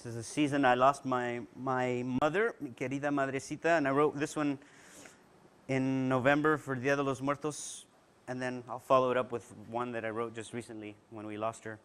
is a season I lost my mother, mi querida madrecita, and I wrote this one in November for Dia de los Muertos, and then I'll follow it up with one that I wrote just recently when we lost her.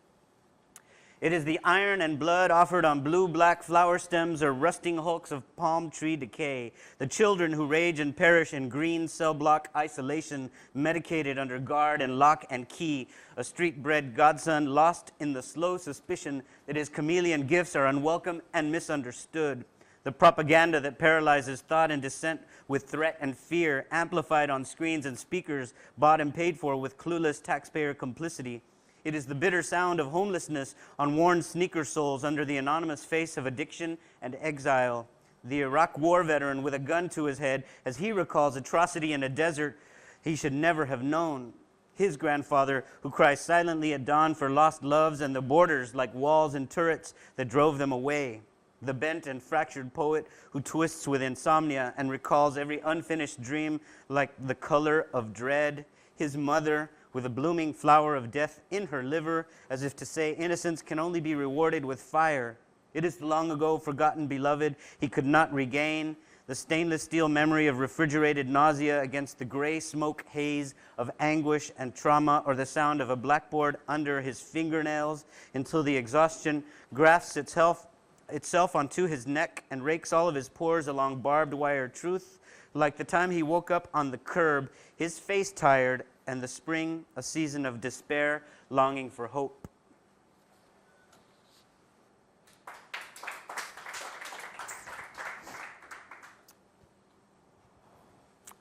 It is the iron and blood offered on blue-black flower stems or rusting hulks of palm tree decay. The children who rage and perish in green cell block isolation, medicated under guard and lock and key. A street-bred godson lost in the slow suspicion that his chameleon gifts are unwelcome and misunderstood. The propaganda that paralyzes thought and dissent with threat and fear, amplified on screens and speakers, bought and paid for with clueless taxpayer complicity. It is the bitter sound of homelessness on worn sneaker soles under the anonymous face of addiction and exile. The Iraq war veteran with a gun to his head as he recalls atrocity in a desert he should never have known. His grandfather who cries silently at dawn for lost loves and the borders like walls and turrets that drove them away. The bent and fractured poet who twists with insomnia and recalls every unfinished dream like the color of dread. His mother with a blooming flower of death in her liver, as if to say innocence can only be rewarded with fire. It is the long ago forgotten beloved he could not regain, the stainless steel memory of refrigerated nausea against the gray smoke haze of anguish and trauma, or the sound of a blackboard under his fingernails until the exhaustion grafts itself onto his neck and rakes all of his pores along barbed wire truth, like the time he woke up on the curb, his face tired, and the spring a season of despair, longing for hope.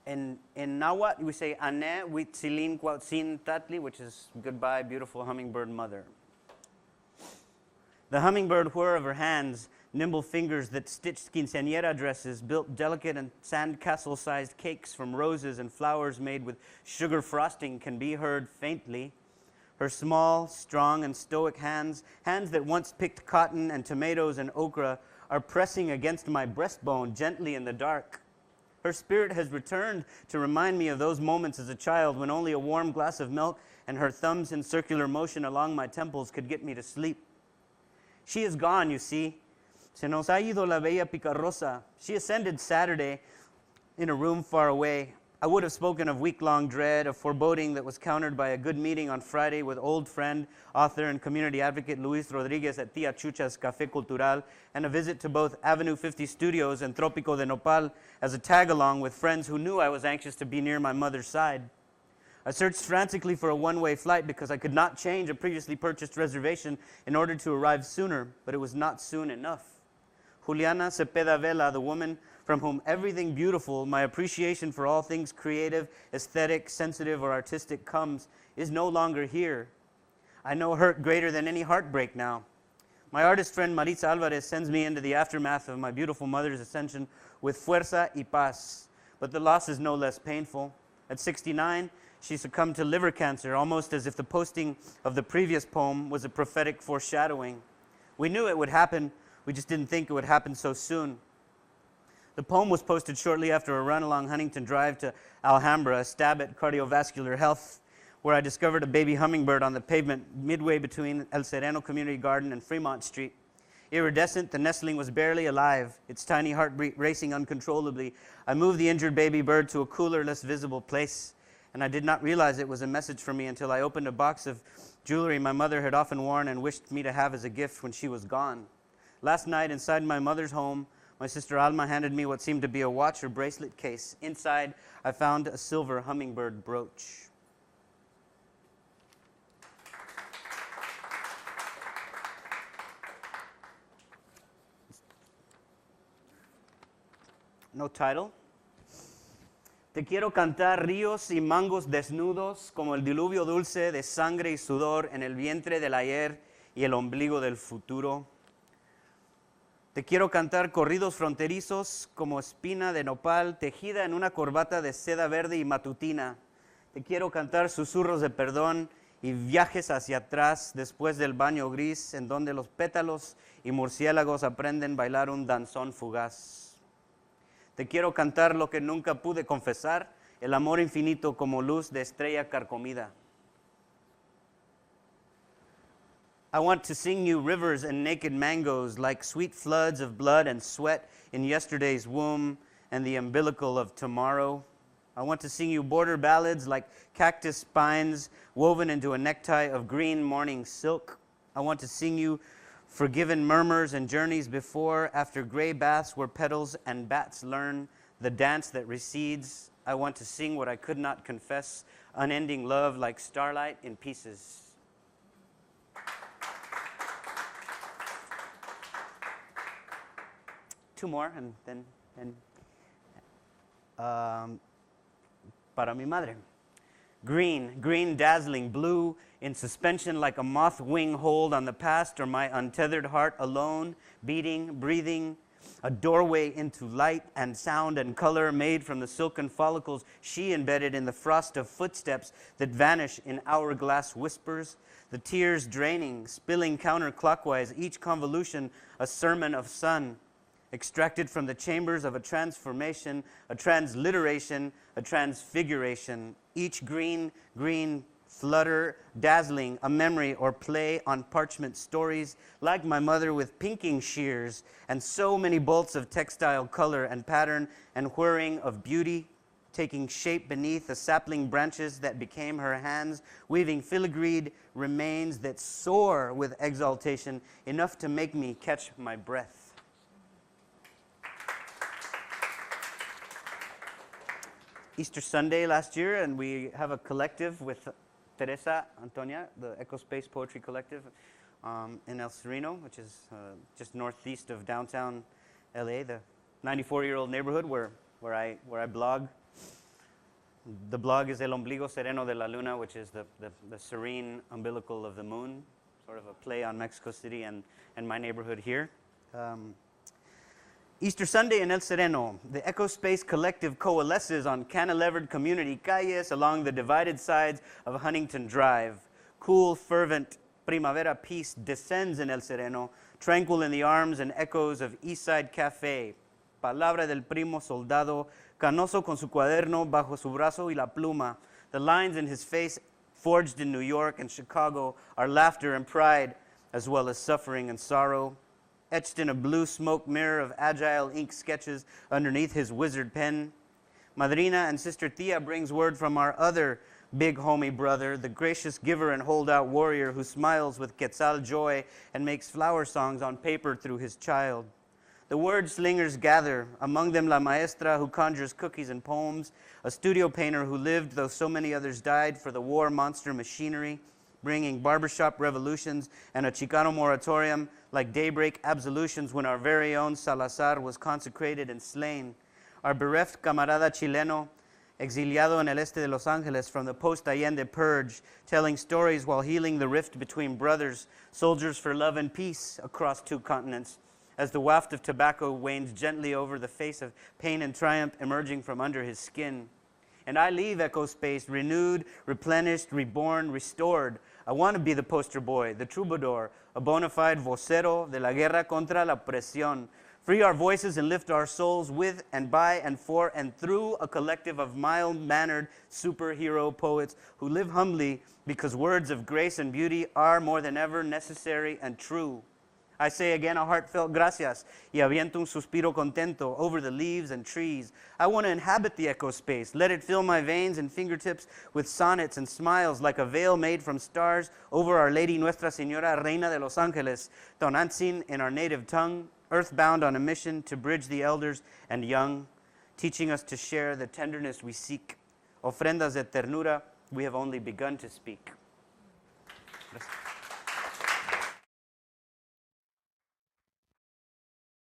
In Nahuatl, we say ane huitzilin cuautzin tatli, which is goodbye, beautiful hummingbird mother. The hummingbird whir of her hands, nimble fingers that stitched quinceañera dresses, built delicate and sandcastle-sized cakes from roses and flowers made with sugar frosting, can be heard faintly. Her small, strong, and stoic hands that once picked cotton and tomatoes and okra, are pressing against my breastbone gently in the dark. Her spirit has returned to remind me of those moments as a child when only a warm glass of milk and her thumbs in circular motion along my temples could get me to sleep. She is gone, you see. Se nos ha ido la bella picarrosa. She ascended Saturday in a room far away. I would have spoken of week-long dread, of foreboding that was countered by a good meeting on Friday with old friend, author, and community advocate Luis Rodriguez at Tia Chucha's Café Cultural, and a visit to both Avenue 50 Studios and Trópico de Nopal as a tag-along with friends who knew I was anxious to be near my mother's side. I searched frantically for a one-way flight because I could not change a previously purchased reservation in order to arrive sooner, but it was not soon enough. Juliana Cepeda Vela, the woman from whom everything beautiful, my appreciation for all things creative, aesthetic, sensitive, or artistic comes, is no longer here. I know hurt greater than any heartbreak now. My artist friend Maritza Alvarez sends me into the aftermath of my beautiful mother's ascension with fuerza y paz, but the loss is no less painful. At 69, she succumbed to liver cancer, almost as if the posting of the previous poem was a prophetic foreshadowing. We knew it would happen, we just didn't think it would happen so soon. The poem was posted shortly after a run along Huntington Drive to Alhambra, a stab at cardiovascular health, where I discovered a baby hummingbird on the pavement midway between El Sereno Community Garden and Fremont Street. Iridescent, the nestling was barely alive, its tiny heart racing uncontrollably. I moved the injured baby bird to a cooler, less visible place, and I did not realize it was a message for me until I opened a box of jewelry my mother had often worn and wished me to have as a gift when she was gone. Last night, inside my mother's home, my sister Alma handed me what seemed to be a watch or bracelet case. Inside, I found a silver hummingbird brooch. No title. Te quiero cantar ríos y mangos desnudos como el diluvio dulce de sangre y sudor en el vientre del ayer y el ombligo del futuro. Te quiero cantar corridos fronterizos como espina de nopal tejida en una corbata de seda verde y matutina. Te quiero cantar susurros de perdón y viajes hacia atrás después del baño gris en donde los pétalos y murciélagos aprenden a bailar un danzón fugaz. Te quiero cantar lo que nunca pude confesar, el amor infinito como luz de estrella carcomida. I want to sing you rivers and naked mangoes like sweet floods of blood and sweat in yesterday's womb and the umbilical of tomorrow. I want to sing you border ballads like cactus spines woven into a necktie of green morning silk. I want to sing you forgiven murmurs and journeys before, after gray baths where petals and bats learn the dance that recedes. I want to sing what I could not confess, unending love like starlight in pieces. Two more, and then para mi madre. Green, green dazzling, blue in suspension like a moth wing hold on the past, or my untethered heart alone, beating, breathing, a doorway into light and sound and color made from the silken follicles she embedded in the frost of footsteps that vanish in hourglass whispers, the tears draining, spilling counterclockwise, each convolution a sermon of sun, extracted from the chambers of a transformation, a transliteration, a transfiguration, each green, green flutter, dazzling, a memory or play on parchment stories, like my mother with pinking shears, and so many bolts of textile color and pattern and whirring of beauty, taking shape beneath the sapling branches that became her hands, weaving filigreed remains that soar with exaltation, enough to make me catch my breath. Easter Sunday last year, and we have a collective with Teresa Antonia, the Echo Space Poetry Collective in El Sereno, which is just northeast of downtown LA, the 94-year-old neighborhood where I blog. The blog is El Ombligo Sereno de la Luna, which is the serene umbilical of the moon, sort of a play on Mexico City and my neighborhood here. Easter Sunday in El Sereno, the Echo Space Collective coalesces on cantilevered community calles along the divided sides of Huntington Drive. Cool, fervent primavera peace descends in El Sereno, tranquil in the arms and echoes of Eastside Café. Palabra del primo soldado, canoso con su cuaderno bajo su brazo y la pluma. The lines in his face, forged in New York and Chicago, are laughter and pride, as well as suffering and sorrow. Etched in a blue smoke mirror of agile ink sketches underneath his wizard pen. Madrina and Sister Tia brings word from our other big homie brother, the gracious giver and holdout warrior who smiles with Quetzal joy and makes flower songs on paper through his child. The word slingers gather, among them La Maestra who conjures cookies and poems, a studio painter who lived though so many others died for the war monster machinery, bringing barbershop revolutions and a Chicano moratorium like daybreak absolutions when our very own Salazar was consecrated and slain. Our bereft camarada chileno, exiliado en el este de Los Angeles from the post-Allende purge, telling stories while healing the rift between brothers, soldiers for love and peace across two continents, as the waft of tobacco wanes gently over the face of pain and triumph emerging from under his skin. And I leave Echo Space renewed, replenished, reborn, restored. I want to be the poster boy, the troubadour, a bona fide vocero de la guerra contra la opresión. Free our voices and lift our souls with and by and for and through a collective of mild-mannered superhero poets who live humbly because words of grace and beauty are more than ever necessary and true. I say again a heartfelt gracias y aviento un suspiro contento over the leaves and trees. I want to inhabit the echo space. Let it fill my veins and fingertips with sonnets and smiles like a veil made from stars over Our Lady Nuestra Señora Reina de los Ángeles, Tonantzin in our native tongue, earthbound on a mission to bridge the elders and young, teaching us to share the tenderness we seek. Ofrendas de ternura, we have only begun to speak.